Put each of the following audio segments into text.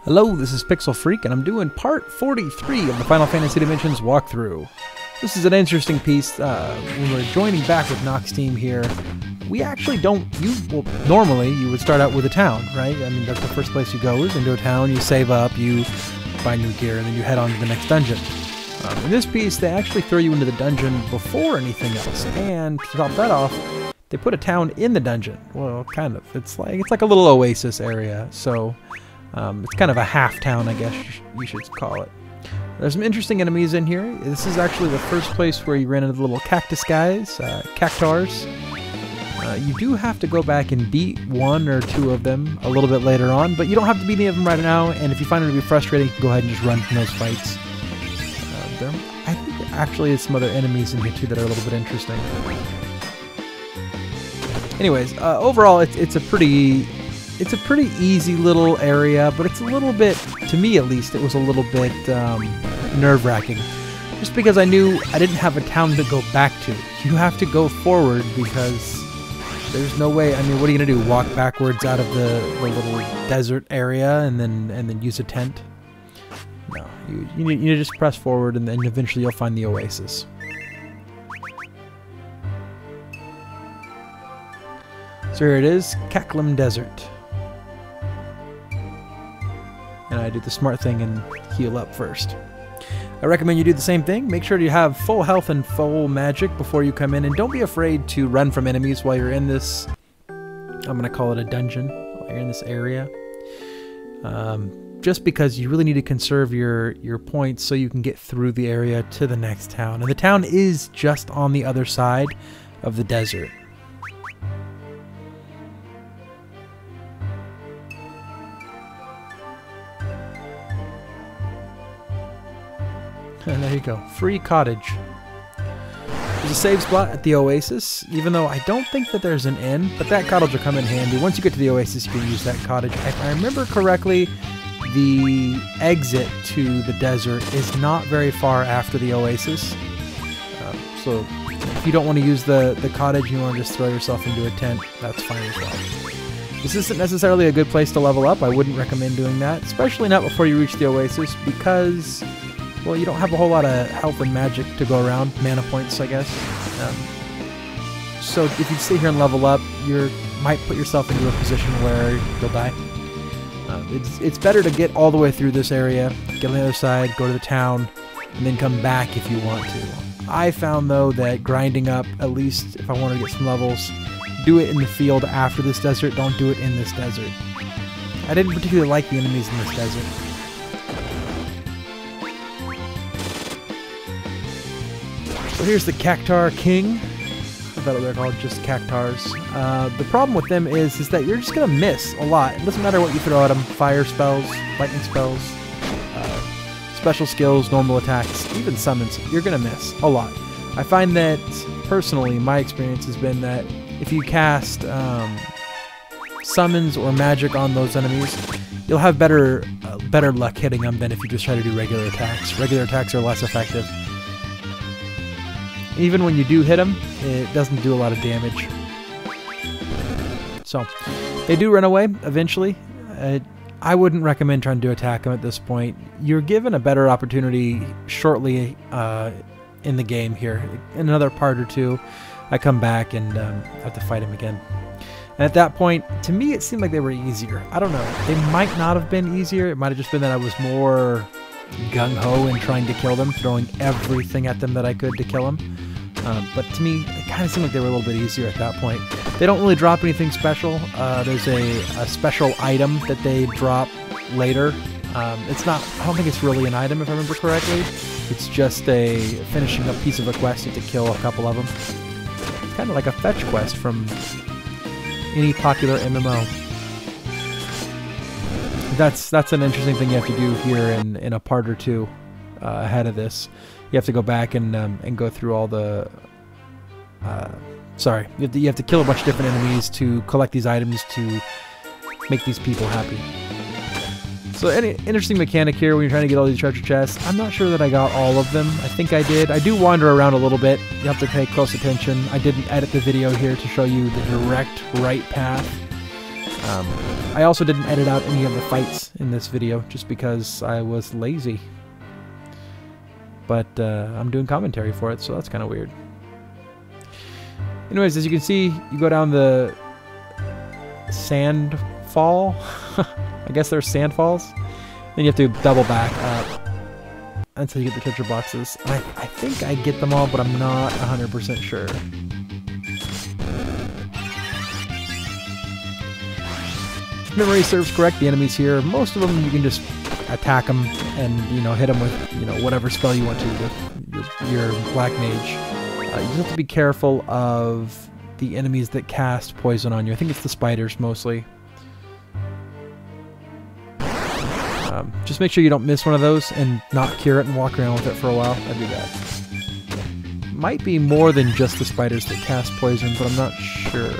Hello, this is Pixel Freak, and I'm doing part 43 of the Final Fantasy Dimensions walkthrough. This is an interesting piece. When we're joining back with Nox's team here, we actually don't... Well, normally, you would start out with a town, right? I mean, that's the first place you go, is into a town, you save up, you buy new gear, and then you head on to the next dungeon. In this piece, they actually throw you into the dungeon before anything else, and to top that off, they put a town in the dungeon. Well, kind of. It's like a little oasis area, so... it's kind of a half town, I guess you should call it. There's some interesting enemies in here. This is actually the first place where you ran into the little cactus guys, cactars. You do have to go back and beat one or two of them a little bit later on, but you don't have to beat any of them right now, and if you find them to be frustrating, you can go ahead and just run from those fights. I think actually there's some other enemies in here too that are a little bit interesting. Anyways, overall it's a pretty easy little area, but it's a little bit, to me at least, it was a little bit nerve-wracking. Just because I knew I didn't have a town to go back to. You have to go forward because there's no way. I mean, what are you gonna do? Walk backwards out of the little desert area and then use a tent? No, you need to just press forward, and then eventually you'll find the oasis. So here it is, Kaklim Desert. And I do the smart thing and heal up first. I recommend you do the same thing. Make sure you have full health and full magic before you come in, and don't be afraid to run from enemies while you're in this, I'm going to call it a dungeon, while you're in this area. Just because you really need to conserve your points so you can get through the area to the next town. And the town is just on the other side of the desert. And there you go, free cottage. There's a save spot at the oasis, even though I don't think that there's an inn, but that cottage will come in handy. Once you get to the oasis, you can use that cottage. If I remember correctly, the exit to the desert is not very far after the oasis. So if you don't want to use the cottage, you want to just throw yourself into a tent, that's fine as well. This isn't necessarily a good place to level up. I wouldn't recommend doing that, especially not before you reach the oasis, because... well, you don't have a whole lot of health and magic to go around, mana points, I guess. So if you stay here and level up, you might put yourself into a position where you'll die. It's better to get all the way through this area, get on the other side, go to the town, and then come back if you want to. I found, though, that grinding up, at least if I want to get some levels, do it in the field after this desert, don't do it in this desert. I didn't particularly like the enemies in this desert. So here's the Cactar King. I thought they're called just Cactars. The problem with them is that you're just going to miss a lot. It doesn't matter what you throw at them. Fire spells, lightning spells, special skills, normal attacks, even summons. You're going to miss a lot. I find that, personally, my experience has been that if you cast summons or magic on those enemies, you'll have better luck hitting them than if you just try to do regular attacks. Regular attacks are less effective. Even when you do hit them, it doesn't do a lot of damage. So, they do run away eventually. I wouldn't recommend trying to attack them at this point. You're given a better opportunity shortly in the game here. In another part or two, I come back and have to fight him again. And at that point, to me, it seemed like they were easier. I don't know. They might not have been easier. It might have just been that I was more gung-ho in trying to kill them, throwing everything at them that I could to kill them. But to me, it kind of seemed like they were a little bit easier at that point. They don't really drop anything special. There's a special item that they drop later. It's not, I don't think it's really an item if I remember correctly. It's just a finishing up piece of a quest. You have to kill a couple of them. It's kind of like a fetch quest from any popular MMO. That's an interesting thing you have to do here in a part or two ahead of this. You have to go back and go through all the... sorry, you have to kill a bunch of different enemies to collect these items to make these people happy. So any interesting mechanic here when you're trying to get all these treasure chests. I'm not sure that I got all of them. I think I did. I do wander around a little bit. You have to pay close attention. I didn't edit the video here to show you the direct right path. I also didn't edit out any of the fights in this video just because I was lazy. But I'm doing commentary for it, so that's kind of weird. Anyways, as you can see, you go down the sand fall. I guess there's sand falls. Then you have to double back up until you get the treasure boxes. And I think I get them all, but I'm not 100% sure. If memory serves correct, the enemies here, most of them you can just attack them and, you know, hit them with, you know, whatever spell you want to with your black mage. You just have to be careful of the enemies that cast poison on you. I think it's the spiders mostly. Just make sure you don't miss one of those and not cure it and walk around with it for a while. That'd be bad. Might be more than just the spiders that cast poison, but I'm not sure.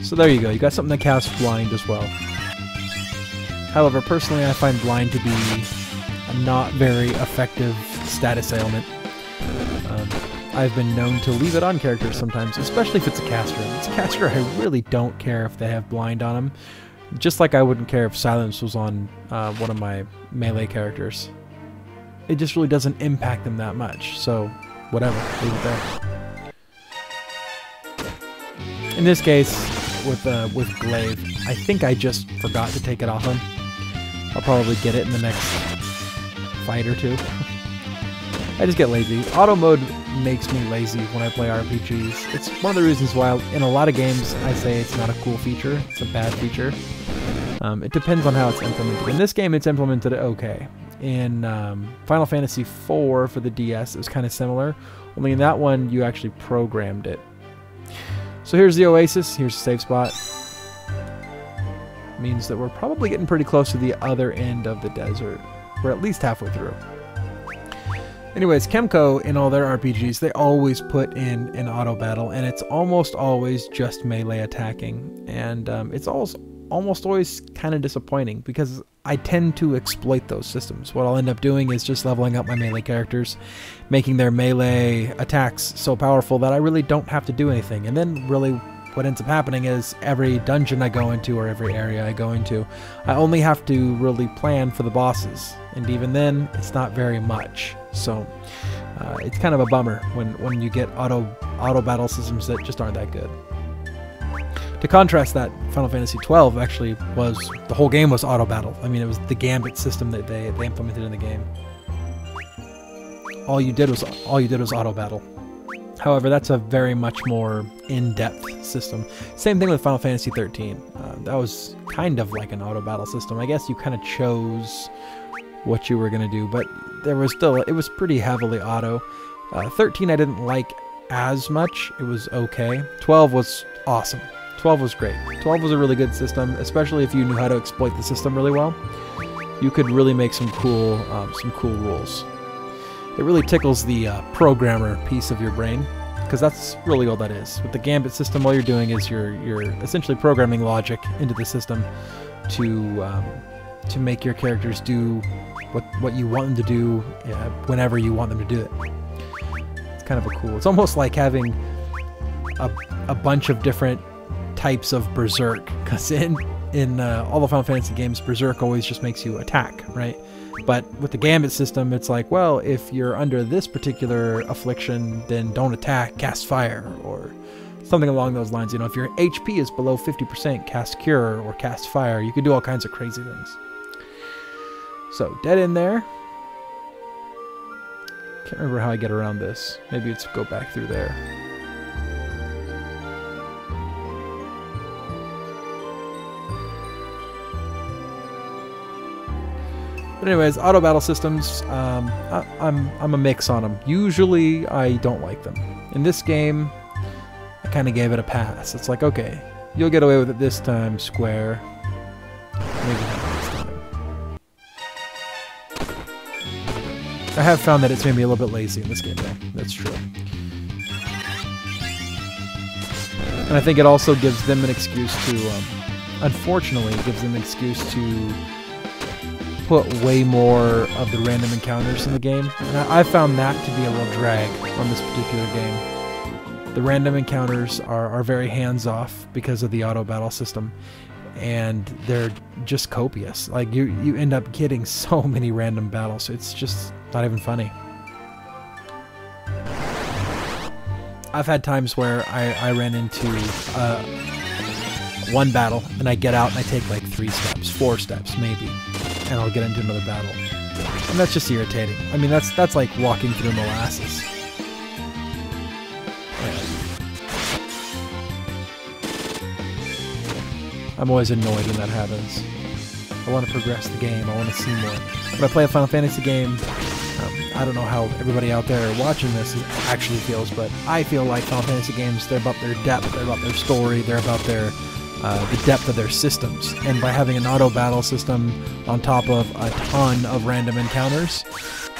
So there you go, you got something that casts blind as well. However, personally I find blind to be a not very effective status ailment. I've been known to leave it on characters sometimes, especially if it's a caster. If it's a caster, I really don't care if they have blind on them. Just like I wouldn't care if silence was on one of my melee characters. It just really doesn't impact them that much, so whatever, leave it there. In this case, with Glaive, I think I just forgot to take it off him. I'll probably get it in the next fight or two. I just get lazy. Auto mode makes me lazy when I play RPGs. It's one of the reasons why in a lot of games I say it's not a cool feature, it's a bad feature. It depends on how it's implemented. In this game it's implemented okay. In Final Fantasy IV for the DS it was kind of similar, only in that one you actually programmed it. So here's the oasis, here's the save spot. Means that we're probably getting pretty close to the other end of the desert. We're at least halfway through. Anyways, Kemco, in all their RPGs, they always put in an auto battle, and it's almost always just melee attacking. And it's almost always kind of disappointing, because I tend to exploit those systems. What I'll end up doing is just leveling up my melee characters, making their melee attacks so powerful that I really don't have to do anything. And then really what ends up happening is every dungeon I go into or every area I go into, I only have to really plan for the bosses. And even then, it's not very much. So it's kind of a bummer when you get auto battle systems that just aren't that good. To contrast that, Final Fantasy XII actually was, the whole game was auto battle. I mean, it was the gambit system that they implemented in the game. All you did was auto battle. However, that's a very much more in-depth system. Same thing with Final Fantasy XIII. That was kind of like an auto battle system. I guess you kind of chose what you were going to do, but there was still, it was pretty heavily auto. 13 I didn't like as much. It was okay. 12 was awesome. 12 was great. 12 was a really good system, especially if you knew how to exploit the system really well. You could really make some cool rules. It really tickles the programmer piece of your brain, because that's really all that is. With the gambit system, all you're doing is you're essentially programming logic into the system to make your characters do what you want them to do whenever you want them to do it. It's kind of cool. It's almost like having a bunch of different types of berserk, because in all the Final Fantasy games, berserk always just makes you attack, right? But with the gambit system, it's like, well, if you're under this particular affliction, then don't attack, cast fire, or something along those lines. You know, if your HP is below 50%, cast cure or cast fire. You can do all kinds of crazy things. So, dead end there. Can't remember how I get around this. Maybe it's go back through there. But anyways, auto battle systems, I'm a mix on them. Usually I don't like them. In this game, I kind of gave it a pass. It's like, okay, you'll get away with it this time, Square. Maybe not this time. I have found that it's made me a little bit lazy in this game, though. That's true. And I think it also gives them an excuse to, unfortunately, it gives them an excuse to put way more of the random encounters in the game. And I found that to be a real drag on this particular game. The random encounters are very hands-off because of the auto battle system, and they're just copious. Like, you end up getting so many random battles, it's just not even funny. I've had times where I ran into one battle, and I get out and I take like 3 steps, 4 steps maybe, and I'll get into another battle. And that's just irritating. I mean, that's like walking through molasses. I'm always annoyed when that happens. I want to progress the game, I want to see more. When I play a Final Fantasy game, I don't know how everybody out there watching this actually feels, but I feel like Final Fantasy games, they're about their depth, they're about their story, they're about their the depth of their systems. And by having an auto battle system on top of a ton of random encounters,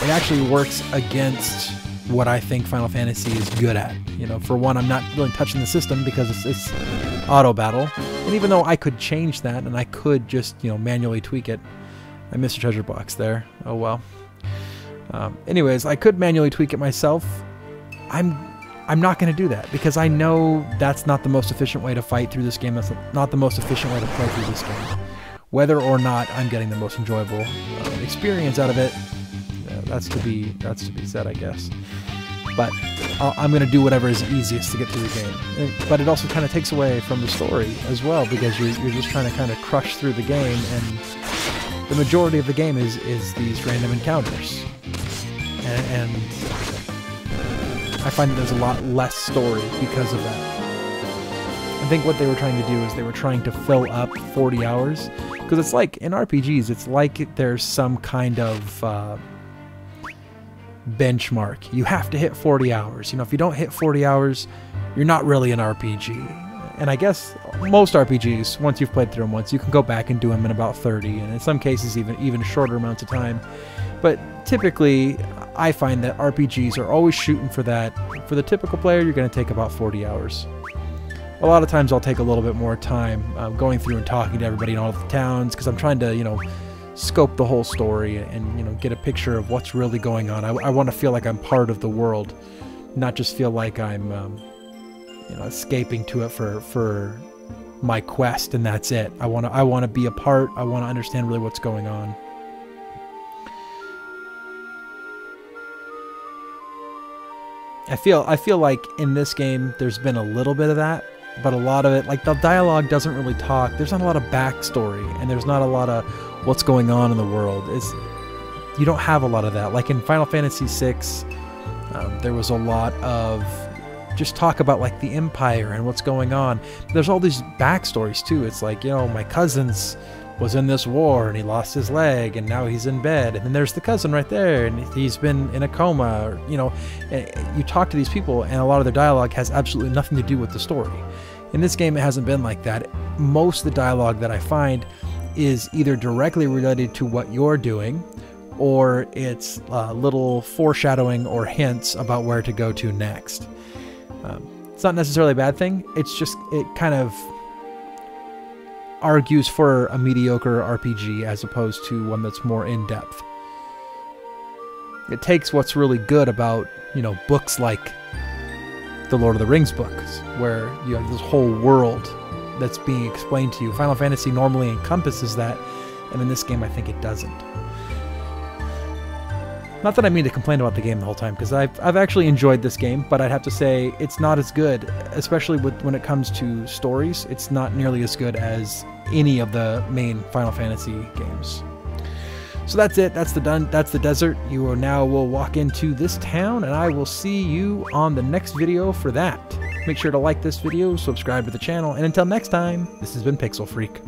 it actually works against what I think Final Fantasy is good at. You know, for one, I'm not really touching the system because it's auto battle, and even though I could change that and I could just, you know, manually tweak it, I missed a treasure box there. Oh well. Anyways, I could manually tweak it myself. I'm not going to do that because I know that's not the most efficient way to fight through this game. That's not the most efficient way to play through this game. Whether or not I'm getting the most enjoyable experience out of it, that's to be said, I guess. But I'm going to do whatever is easiest to get through the game. But it also kind of takes away from the story as well, because you're just trying to kind of crush through the game, and the majority of the game is these random encounters. And I find that there's a lot less story because of that. I think what they were trying to do is they were trying to fill up 40 hours. Because it's like, in RPGs, it's like there's some kind of benchmark. You have to hit 40 hours. You know, if you don't hit 40 hours, you're not really an RPG. And I guess most RPGs, once you've played through them once, you can go back and do them in about 30, and in some cases even shorter amounts of time. But typically, I find that RPGs are always shooting for that. For the typical player, you're going to take about 40 hours. A lot of times I'll take a little bit more time going through and talking to everybody in all the towns, because I'm trying to, you know, scope the whole story and, you know, get a picture of what's really going on. I want to feel like I'm part of the world, not just feel like I'm you know, escaping to it for my quest and that's it. I want to be a part. I want to understand really what's going on. I feel like in this game there's been a little bit of that, but a lot of it, like, the dialogue doesn't really talk. There's not a lot of backstory, and there's not a lot of what's going on in the world. You don't have a lot of that. Like in Final Fantasy VI, there was a lot of just talk about, like, the Empire and what's going on. There's all these backstories too. It's like, you know, my cousin's was in this war and he lost his leg and now he's in bed, and then there's the cousin right there and he's been in a coma, or, you know, you talk to these people and a lot of their dialogue has absolutely nothing to do with the story. In this game, it hasn't been like that. Most of the dialogue that I find is either directly related to what you're doing, or it's little foreshadowing or hints about where to go to next. It's not necessarily a bad thing. It's just, it kind of argues for a mediocre RPG as opposed to one that's more in-depth. It takes what's really good about, you know, books like the Lord of the Rings books, where you have this whole world that's being explained to you. Final Fantasy normally encompasses that, and in this game I think it doesn't. Not that I mean to complain about the game the whole time, because I've actually enjoyed this game, but I'd have to say it's not as good, especially when it comes to stories. It's not nearly as good as any of the main Final Fantasy games. So that's it. That's the desert. You will walk into this town, and I will see you on the next video for that. Make sure to like this video, subscribe to the channel, and until next time, this has been Pixel Freak.